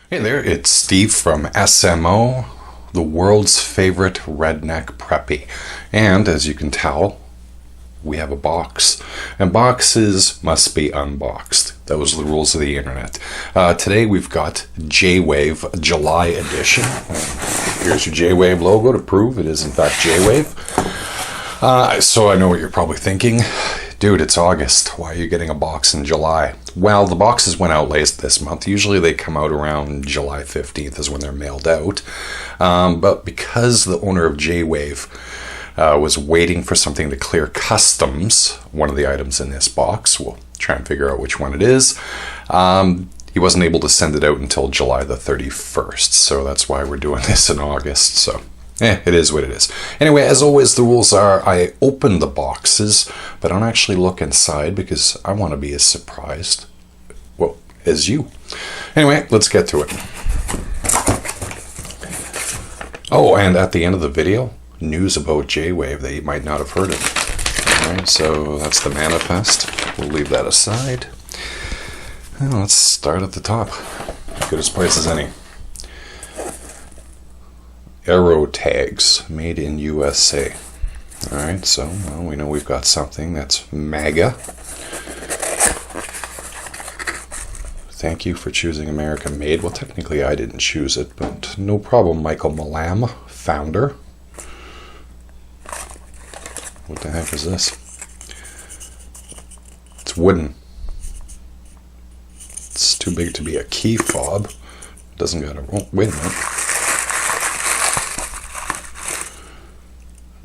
Hey there, it's Steve from SMO, the world's favorite redneck preppy. And as you can tell, we have a box. And boxes must be unboxed. Those are the rules of the internet. Today we've got J-Wave July edition. Here's your J-Wave logo to prove it is in fact J-Wave. So I know what you're probably thinking. Dude, it's August. Why are you getting a box in July? Well, the boxes went out late this month. Usually they come out around July 15th is when they're mailed out. But because the owner of J-Wave was waiting for something to clear customs, one of the items in this box, we'll try and figure out which one it is, he wasn't able to send it out until July the 31st. So that's why we're doing this in August. So it is what it is. Anyway, as always, the rules are I open the boxes, but I don't actually look inside because I want to be as surprised, well, as you. Anyway, let's get to it. Oh, and at the end of the video, news about J-Wave that you might not have heard of. Alright, so that's the manifest. We'll leave that aside. Now let's start at the top. Good as price as any. Aero tags made in USA. Alright, so well, we know we've got something that's MAGA. Thank you for choosing American made. Well, technically I didn't choose it, but no problem, Michael Malam, founder. What the heck is this? It's wooden. It's too big to be a key fob. Doesn't got a... Oh, wait a minute.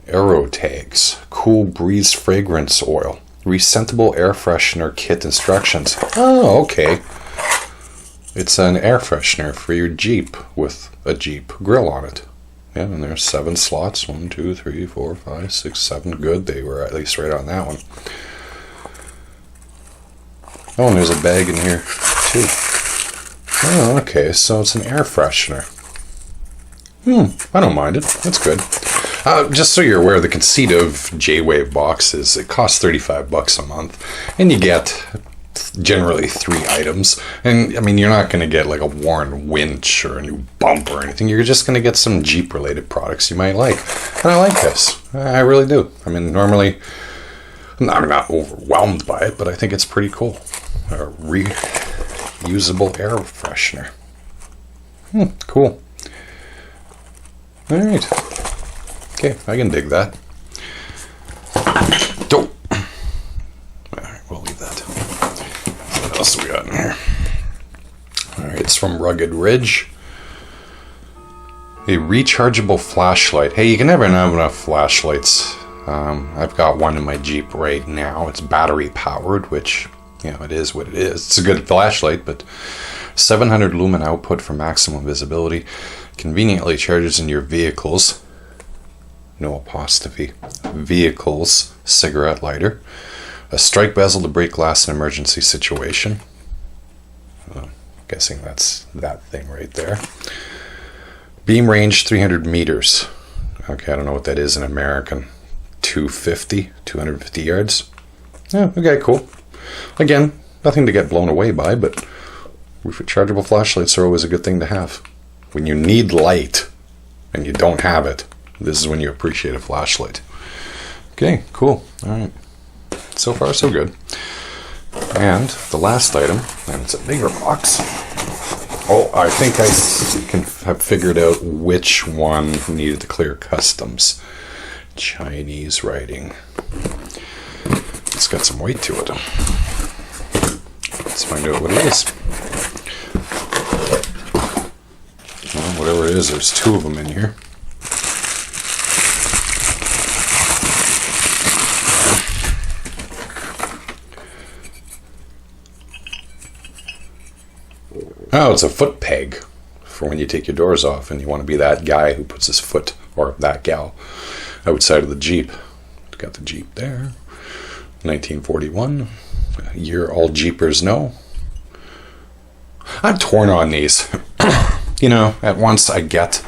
Aero tags, cool breeze fragrance oil, rescentable air freshener kit instructions. Oh, okay. It's an air freshener for your Jeep with a Jeep grill on it. Yeah, and there's 7 slots. 1, 2, 3, 4, 5, 6, 7. Good, they were at least right on that one. Oh, and there's a bag in here too. Oh, okay, so it's an air freshener. I don't mind it. That's good. Just so you're aware, the conceit of J-Wave boxes, it costs $35 a month, and you get generally 3 items. And I mean, you're not going to get like a worn winch or a new bumper or anything. You're just going to get some Jeep-related products you might like. And I like this. I really do. I mean, normally, I'm not overwhelmed by it, but I think it's pretty cool. A reusable air freshener. Cool. All right. Okay, I can dig that. Dope. Alright, we'll leave that. What else we got in here? Alright, it's from Rugged Ridge. A rechargeable flashlight. Hey, you can never have enough flashlights. I've got one in my Jeep right now. It's battery powered, which, you know, it is what it is. It's a good flashlight, but 700 lumen output for maximum visibility. Conveniently charges in your vehicles. No apostrophe. Vehicles cigarette lighter. A strike bezel to break glass in emergency situation. Guessing that's that thing right there. Beam range 300 meters. Okay, I don't know what that is in American. 250 yards. Yeah, okay, cool. Again, nothing to get blown away by, but rechargeable flashlights are always a good thing to have. When you need light and you don't have it, this is when you appreciate a flashlight. Okay, cool. Alright. So far, so good. And the last item, and it's a bigger box. Oh, I think I can have figured out which one needed to clear customs. Chinese writing. It's got some weight to it. Let's find out what it is. Well, whatever it is, there's 2 of them in here. Oh, it's a foot peg for when you take your doors off and you want to be that guy who puts his foot, or that gal, outside of the Jeep. Got the Jeep there. 1941. A year all Jeepers know. I'm torn on these. You know, at once I get,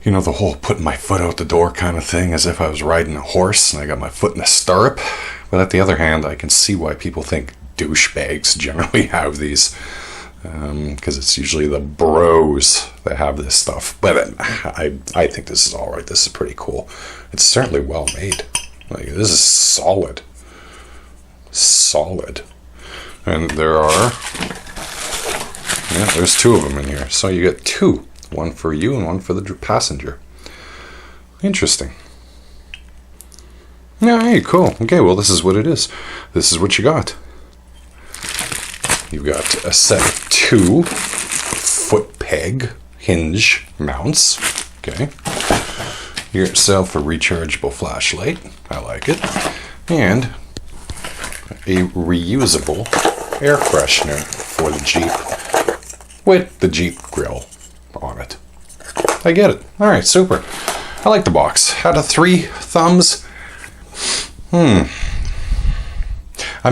you know, the whole putting my foot out the door kind of thing, as if I was riding a horse and I got my foot in a stirrup. But at the other hand, I can see why people think douchebags generally have these. because it's usually the bros that have this stuff. But I think this is all right. This is pretty cool. It's certainly well made. Like, this is solid. Solid. And there's 2 of them in here. So you get 2. One for you and one for the passenger. Interesting. Yeah, hey, cool. Okay, well, this is what it is. This is what you got. You've got a set of 2 foot peg hinge mounts. Okay. You get yourself a rechargeable flashlight. I like it. And a reusable air freshener for the Jeep with the Jeep grill on it. I get it. All right, super. I like the box. Out of 3 thumbs, I'm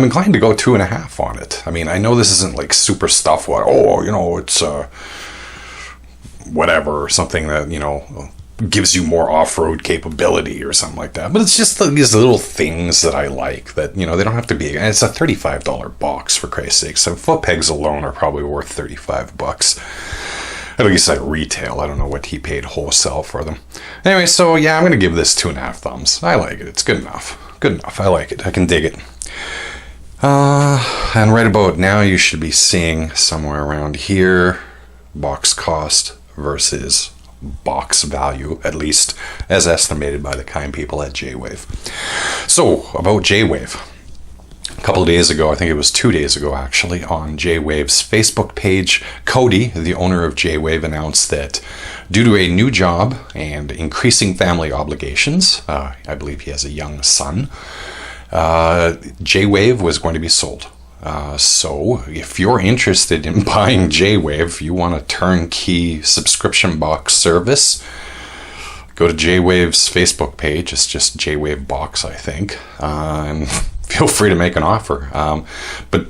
inclined to go 2.5 on it. I mean, I know this isn't like super stuff. What? Oh, it's whatever, or something that gives you more off-road capability or something like that. But it's just these little things that I like that they don't have to be. And it's a $35 box, for Christ's sake. So foot pegs alone are probably worth $35. At least at retail. I don't know what he paid wholesale for them. Anyway, so yeah, I'm going to give this 2.5 thumbs. I like it. It's good enough. Good enough. I like it. I can dig it. And right about now, you should be seeing somewhere around here, box cost versus box value, at least as estimated by the kind people at J-Wave. So, about J-Wave. A couple of days ago, I think it was 2 days ago actually, on J-Wave's Facebook page, Cody, the owner of J-Wave, announced that due to a new job and increasing family obligations, I believe he has a young son, J-Wave was going to be sold. So if you're interested in buying J-Wave, you want a turnkey subscription box service, go to J-Wave's Facebook page. It's just J-Wave Box, I think, and feel free to make an offer. But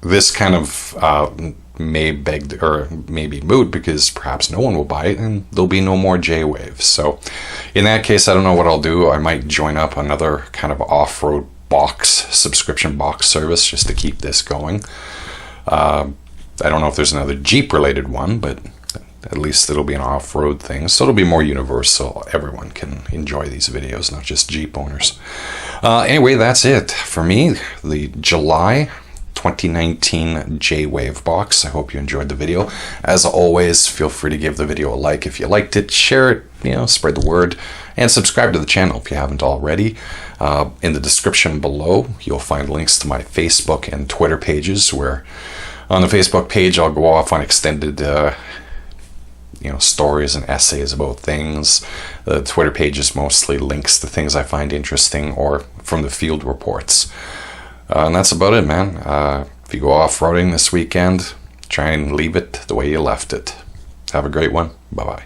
this kind of may beg or may be moot because perhaps no one will buy it and there'll be no more J-Wave. So in that case, I don't know what I'll do. I might join up another kind of off-road box, subscription box service just to keep this going. I don't know if there's another Jeep related one, but at least it'll be an off-road thing. So it'll be more universal. Everyone can enjoy these videos, not just Jeep owners. Anyway, that's it for me. The July 2019 J-Wave box. I hope you enjoyed the video. As always, feel free to give the video a like if you liked it, share it, spread the word, and subscribe to the channel if you haven't already. In the description below, you'll find links to my Facebook and Twitter pages, where on the Facebook page, I'll go off on extended stories and essays about things. The Twitter page is mostly links to things I find interesting or from the field reports. And that's about it, man. If you go off-roading this weekend, try and leave it the way you left it. Have a great one. Bye-bye.